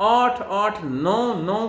8-8, 9-9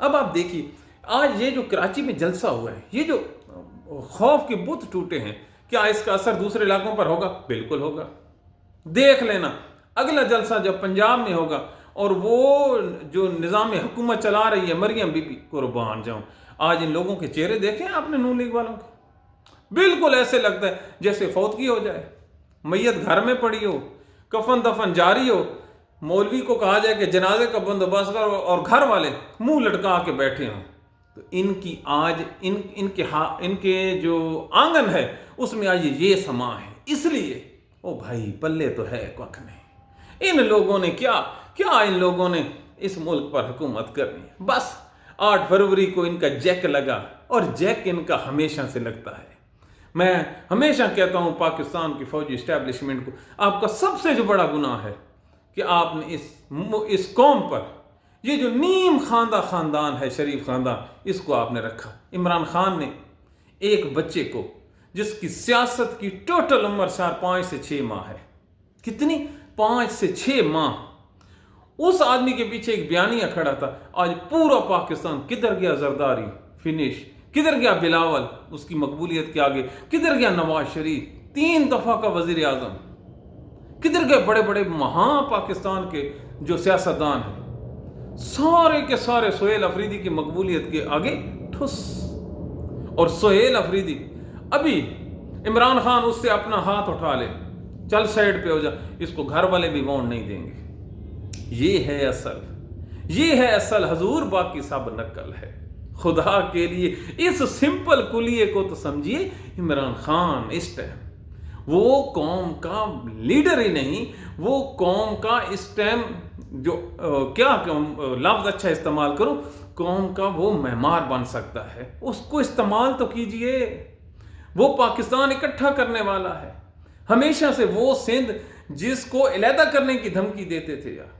اب آپ دیکھیے آج یہ جو کراچی میں جلسہ ہوا ہے، یہ جو خوف کے بت ٹوٹے ہیں، کیا اس کا اثر دوسرے علاقوں پر ہوگا؟ بالکل ہوگا۔ دیکھ لینا اگلا جلسہ جب پنجاب میں ہوگا اور وہ جو نظام حکومت چلا رہی ہے مریم بی بی، قربان جاؤں، آج ان لوگوں کے چہرے دیکھیں آپ نے نون لیگ والوں کے، بالکل ایسے لگتا ہے جیسے فوتگی ہو جائے، میت گھر میں پڑی ہو، کفن دفن جاری ہو، مولوی کو کہا جائے کہ جنازے کا بندوبست کرو اور گھر والے منہ لٹکا کے بیٹھے ہوں۔ تو ان کی آج ان کے جو آنگن ہے اس میں آج یہ سما ہے، اس لیے او بھائی پلے تو ہے کخ نہیں، ان لوگوں نے کیا ان لوگوں نے اس ملک پر حکومت کرنی ہے۔ بس 8 فروری کو ان کا جیک لگا، اور جیک ان کا ہمیشہ سے لگتا ہے۔ میں ہمیشہ کہتا ہوں پاکستان کی فوجی اسٹیبلشمنٹ کو، آپ کا سب سے جو بڑا گناہ ہے کہ آپ نے اس قوم پر یہ جو نیم خواندہ خاندان ہے، شریف خاندان، اس کو آپ نے رکھا۔ عمران خان نے ایک بچے کو جس کی سیاست کی ٹوٹل عمر 5 سے 6 ماہ ہے، کتنی 5 سے 6 ماہ، اس آدمی کے پیچھے ایک بیانیہ کھڑا تھا۔ آج پورا پاکستان کدھر گیا زرداری فنش، کدھر گیا بلاول اس کی مقبولیت کے آگے، کدھر گیا نواز شریف 3 دفعہ کا وزیر اعظم، کدھر گئے بڑے بڑے مہاں پاکستان کے جو سیاستدان ہیں، سارے کے سارے سہیل افریدی کی مقبولیت کے آگے ٹھس۔ اور سہیل افریدی ابھی عمران خان اس سے اپنا ہاتھ اٹھا لے، چل سائیڈ پہ ہو جا، اس کو گھر والے بھی ووٹ نہیں دیں گے۔ یہ ہے اصل حضور، باقی سب نقل ہے۔ خدا کے لیے اس سمپل کلیے کو تو سمجھیے، عمران خان اس ٹائم وہ قوم کا لیڈر ہی نہیں، وہ قوم کا اس ٹائم جو کیا لفظ اچھا استعمال کروں، قوم کا وہ معمار بن سکتا ہے۔ اس کو استعمال تو کیجئے، وہ پاکستان اکٹھا کرنے والا ہے۔ ہمیشہ سے وہ سندھ جس کو علیحدہ کرنے کی دھمکی دیتے تھے یار،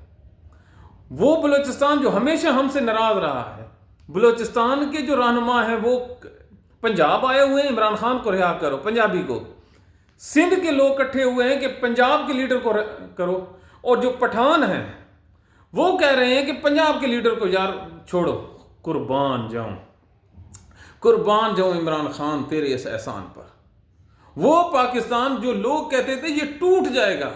وہ بلوچستان جو ہمیشہ ہم سے ناراض رہا ہے، بلوچستان کے جو رہنما ہیں وہ پنجاب آئے ہوئے ہیں، عمران خان کو رہا کرو، پنجابی کو، سندھ کے لوگ اکٹھے ہوئے ہیں کہ پنجاب کے لیڈر کو کرو، اور جو پٹھان ہیں وہ کہہ رہے ہیں کہ پنجاب کے لیڈر کو یار چھوڑو۔ قربان جاؤں عمران خان تیرے اس احسان پر۔ وہ پاکستان جو لوگ کہتے تھے یہ ٹوٹ جائے گا،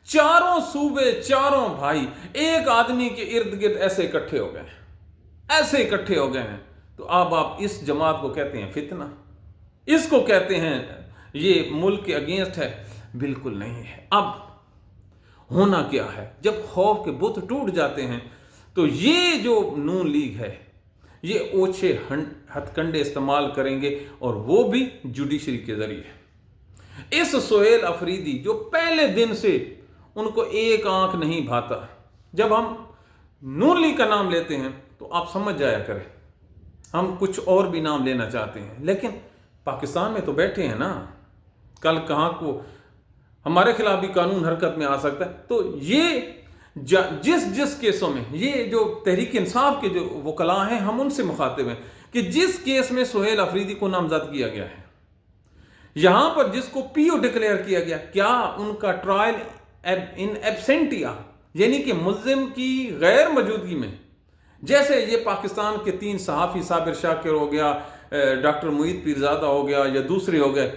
چاروں صوبے، چاروں بھائی ایک آدمی کے ارد گرد ایسے اکٹھے ہو گئے ہیں، تو اب آپ اس جماعت کو کہتے ہیں فتنہ، اس کو کہتے ہیں یہ ملک کے اگینسٹ ہے۔ بالکل نہیں ہے۔ اب ہونا کیا ہے، جب خوف کے بت ٹوٹ جاتے ہیں تو یہ جو نون لیگ ہے یہ اوچھے ہتھ کنڈے استعمال کریں گے، اور وہ بھی جوڈیشری کے ذریعے۔ اس سہیل افریدی جو پہلے دن سے ان کو ایک آنکھ نہیں بھاتا، جب ہم نون لیگ کا نام لیتے ہیں تو آپ سمجھ جایا کریں، ہم کچھ اور بھی نام لینا چاہتے ہیں، لیکن پاکستان میں تو بیٹھے ہیں نا، کل کہاں کو ہمارے خلاف بھی قانون حرکت میں آ سکتا ہے۔ تو یہ جس کیسوں میں یہ جو تحریک انصاف کے جو وکلاء ہیں، ہم ان سے مخاطب ہیں کہ جس کیس میں سہیل افریدی کو نامزد کیا گیا ہے، یہاں پر جس کو پی او ڈکلیئر کیا گیا، کیا ان کا ٹرائل ان ایبسینٹیا، یعنی کہ ملزم کی غیر موجودگی میں، جیسے یہ پاکستان کے 3 صحافی، صابر شاکر ہو گیا، ڈاکٹر معید پیرزادہ ہو گیا، یا دوسرے ہو گئے،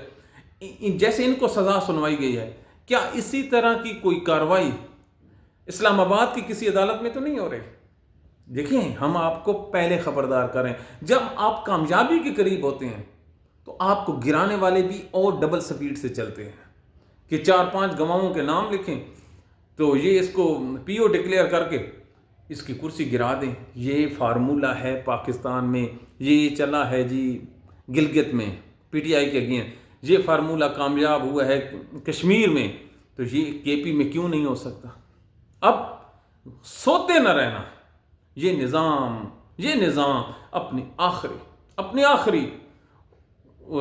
جیسے ان کو سزا سنوائی گئی ہے، کیا اسی طرح کی کوئی کارروائی اسلام آباد کی کسی عدالت میں تو نہیں ہو رہی؟ دیکھیں، ہم آپ کو پہلے خبردار کریں، جب آپ کامیابی کے قریب ہوتے ہیں تو آپ کو گرانے والے بھی اور ڈبل سپیڈ سے چلتے ہیں کہ 4-5 گواہوں کے نام لکھیں تو یہ اس کو پی او ڈکلیئر کر کے اس کی کرسی گرا دیں۔ یہ فارمولہ ہے پاکستان میں، یہ چلا ہے جی گلگت میں پی ٹی آئی کے اگینسٹ، یہ فارمولہ کامیاب ہوا ہے کشمیر میں، تو یہ کے پی میں کیوں نہیں ہو سکتا؟ اب سوتے نہ رہنا، یہ نظام اپنی آخری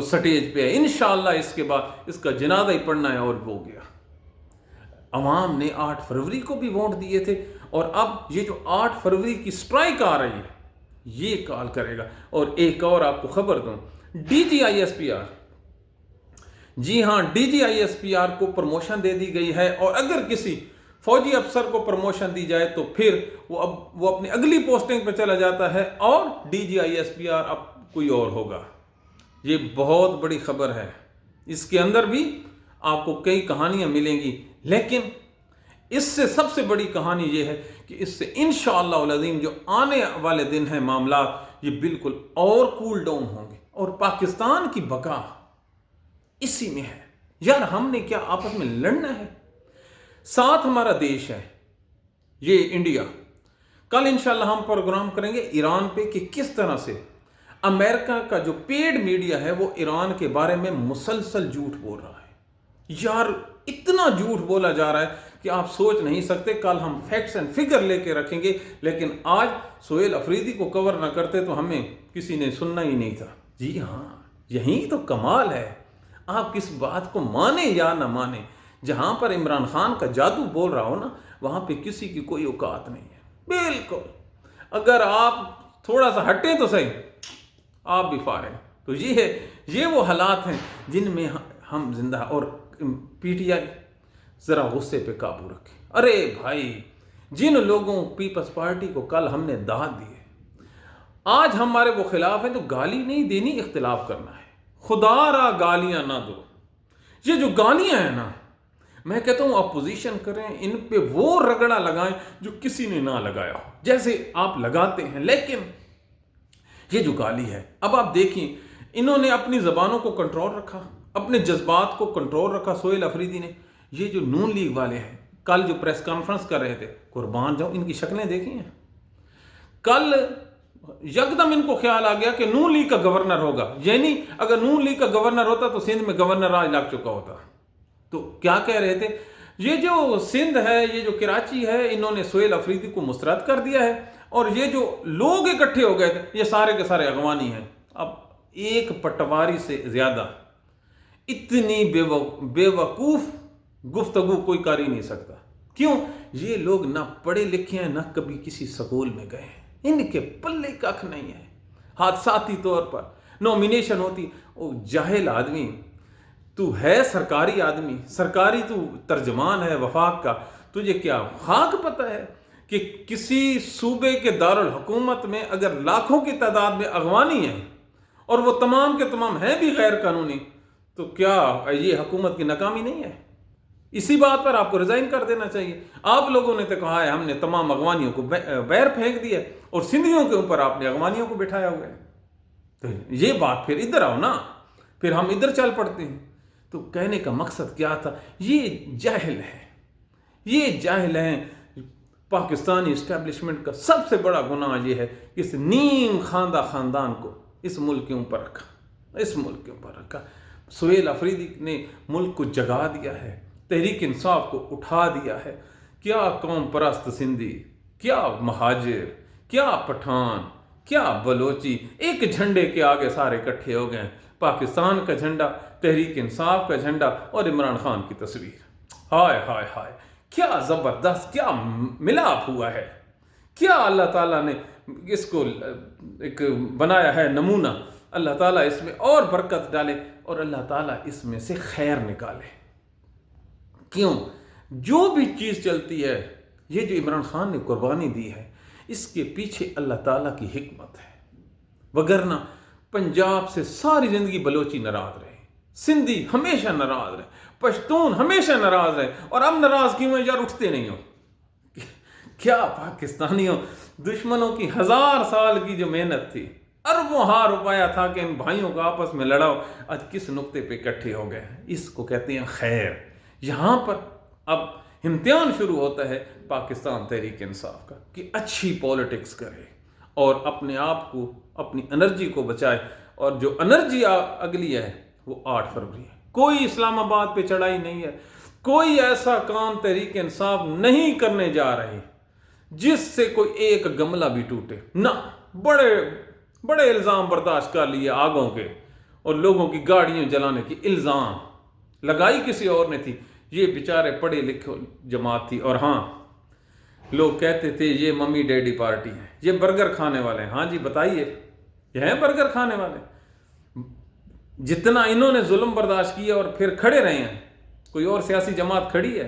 سٹیج پہ ہے، انشاءاللہ اس کے بعد اس کا جنازہ ہی پڑھنا ہے، اور وہ گیا۔ عوام نے 8 فروری کو بھی ووٹ دیے تھے، اور اب یہ جو 8 فروری کی سٹرائک آ رہی ہے یہ کال کرے گا۔ اور ایک اور آپ کو خبر دوں، D G I S P R, جی ہاں، D G I S P R کو پروموشن دے دی گئی ہے، اور اگر کسی فوجی افسر کو پروموشن دی جائے تو پھر وہ اپنی اگلی پوسٹنگ پہ چلا جاتا ہے اور DGISPR اب کوئی اور ہوگا۔ یہ بہت بڑی خبر ہے، اس کے اندر بھی آپ کو کئی کہانیاں ملیں گی، لیکن اس سے سب سے بڑی کہانی یہ ہے کہ اس سے انشاءاللہ العظیم جو آنے والے دن ہیں معاملات یہ بالکل اور کول ڈاؤن ہوں گے، اور پاکستان کی بقا اسی میں ہے۔ یار ہم نے کیا آپس میں لڑنا ہے؟ ساتھ ہمارا دیش ہے یہ انڈیا۔ کل انشاءاللہ ہم پروگرام کریں گے ایران پہ کہ کس طرح سے امریکہ کا جو پیڈ میڈیا ہے وہ ایران کے بارے میں مسلسل جھوٹ بول رہا ہے۔ یار اتنا جھوٹ بولا جا رہا ہے کہ آپ سوچ نہیں سکتے۔ کل ہم فیکٹس اینڈ فگر لے کے رکھیں گے، لیکن آج سہیل افریدی کو کور نہ کرتے تو ہمیں کسی نے سننا ہی نہیں تھا۔ جی ہاں، یہی تو کمال ہے، آپ کس بات کو مانیں یا نہ مانیں، جہاں پر عمران خان کا جادو بول رہا ہو نا وہاں پہ کسی کی کوئی اوقات نہیں ہے۔ بالکل، اگر آپ تھوڑا سا ہٹیں تو صحیح، آپ بھی فارغ۔ تو یہ وہ حالات ہیں جن میں ہم زندہ، اور PTI ذرا غصے پہ قابو رکھے۔ ارے بھائی، جن لوگوں پیپلز پارٹی کو کل ہم نے داد دی ہے، آج ہمارے وہ خلاف ہیں تو گالی نہیں دینی، اختلاف کرنا ہے۔ خدا را گالیاں نہ دو۔ یہ جو گالیاں ہیں نا، میں کہتا ہوں اپوزیشن کریں، ان پہ وہ رگڑا لگائیں جو کسی نے نہ لگایا ہو، جیسے آپ لگاتے ہیں۔ لیکن یہ جو گالی ہے، اب آپ دیکھیں انہوں نے اپنی زبانوں کو کنٹرول رکھا، اپنے جذبات کو کنٹرول رکھا سہیل افریدی نے۔ یہ جو نون لیگ والے ہیں کل جو پریس کانفرنس کر رہے تھے، قربان جاؤں، ان کی شکلیں دیکھی ہیں۔ کل یکدم ان کو خیال آ گیا کہ نون لیگ کا گورنر ہوگا، یعنی اگر نون لیگ کا گورنر ہوتا تو سندھ میں گورنر راج لگ چکا ہوتا۔ تو کیا کہہ رہے تھے، یہ جو سندھ ہے، یہ جو کراچی ہے، انہوں نے سہیل افریدی کو مسترد کر دیا ہے، اور یہ جو لوگ اکٹھے ہو گئے تھے یہ سارے کے سارے اغوانی ہیں۔ اب ایک پٹواری سے زیادہ اتنی بے وقوف گفتگو کوئی کر ہی نہیں سکتا۔ کیوں؟ یہ لوگ نہ پڑھے لکھے ہیں، نہ کبھی کسی سکول میں گئے ہیں، ان کے پلے ککھ نہیں ہے۔ حادثاتی طور پر نومینیشن ہوتی، او جاہل آدمی، تو ہے سرکاری آدمی، سرکاری تو ترجمان ہے وفاق کا، تجھے کیا خاک پتہ ہے کہ کسی صوبے کے دارالحکومت میں اگر لاکھوں کی تعداد میں اغوانی ہیں اور وہ تمام کے تمام ہیں بھی غیر قانونی، تو کیا یہ حکومت کی ناکامی نہیں ہے؟ اسی بات پر آپ کو ریزائن کر دینا چاہیے۔ آپ لوگوں نے تو کہا ہے ہم نے تمام اغوانیوں کو بیر پھینک دیا، اور سندھیوں کے اوپر آپ نے اغوانیوں کو بٹھایا ہوا ہے۔ تو یہ بات پھر ادھر آؤ نا، پھر ہم ادھر چل پڑتے ہیں۔ تو کہنے کا مقصد کیا تھا، یہ جاہل ہے، یہ جاہل ہیں۔ پاکستانی اسٹیبلشمنٹ کا سب سے بڑا گناہ یہ ہے کہ اس نیم خاندہ خاندان کو اس ملک کے اوپر رکھا، اس ملک کے اوپر رکھا۔ سہیل افریدی نے ملک کو جگا دیا ہے، تحریک انصاف کو اٹھا دیا ہے۔ کیا قوم پرست سندھی، کیا مہاجر، کیا پٹھان، کیا بلوچی، ایک جھنڈے کے آگے سارے اکٹھے ہو گئے ہیں۔ پاکستان کا جھنڈا، تحریک انصاف کا جھنڈا، اور عمران خان کی تصویر۔ ہائے ہائے ہائے، کیا زبردست، کیا ملاپ ہوا ہے، کیا اللہ تعالیٰ نے اس کو ایک بنایا ہے نمونہ۔ اللہ تعالیٰ اس میں اور برکت ڈالے، اور اللہ تعالیٰ اس میں سے خیر نکالے۔ کیوں؟ جو بھی چیز چلتی ہے، یہ جو عمران خان نے قربانی دی ہے، اس کے پیچھے اللہ تعالیٰ کی حکمت ہے۔ وگرنہ پنجاب سے ساری زندگی بلوچی ناراض رہے، سندھی ہمیشہ ناراض رہے، پشتون ہمیشہ ناراض رہے، اور اب ناراض کیوں ہیں؟ یار اٹھتے نہیں ہو۔ کیا پاکستانیوں، دشمنوں کی 1000 سال کی جو محنت تھی، اربوں ہار روپیہ تھا کہ ان بھائیوں کو آپس میں لڑاؤ، آج کس نقطے پہ اکٹھے ہو گئے ہیں؟ اس کو کہتے ہیں خیر۔ یہاں پر اب امتحان شروع ہوتا ہے پاکستان تحریک انصاف کا کہ اچھی پولیٹکس کرے اور اپنے آپ کو، اپنی انرجی کو بچائے۔ اور جو انرجی اگلی ہے وہ 8 فروری ہے۔ کوئی اسلام آباد پہ چڑھائی نہیں ہے، کوئی ایسا کام تحریک انصاف نہیں کرنے جا رہی جس سے کوئی ایک گملہ بھی ٹوٹے نہ۔ بڑے الزام برداشت کر لیے آگوں کے، اور لوگوں کی گاڑیاں جلانے کی الزام لگائی کسی اور نے تھی۔ یہ بیچارے پڑھے لکھے جماعت تھی، اور ہاں لوگ کہتے تھے یہ ممی ڈیڈی پارٹی ہے، یہ برگر کھانے والے ہیں۔ ہاں جی بتائیے، یہ ہیں برگر کھانے والے؟ جتنا انہوں نے ظلم برداشت کیا اور پھر کھڑے رہے ہیں، کوئی اور سیاسی جماعت کھڑی ہے؟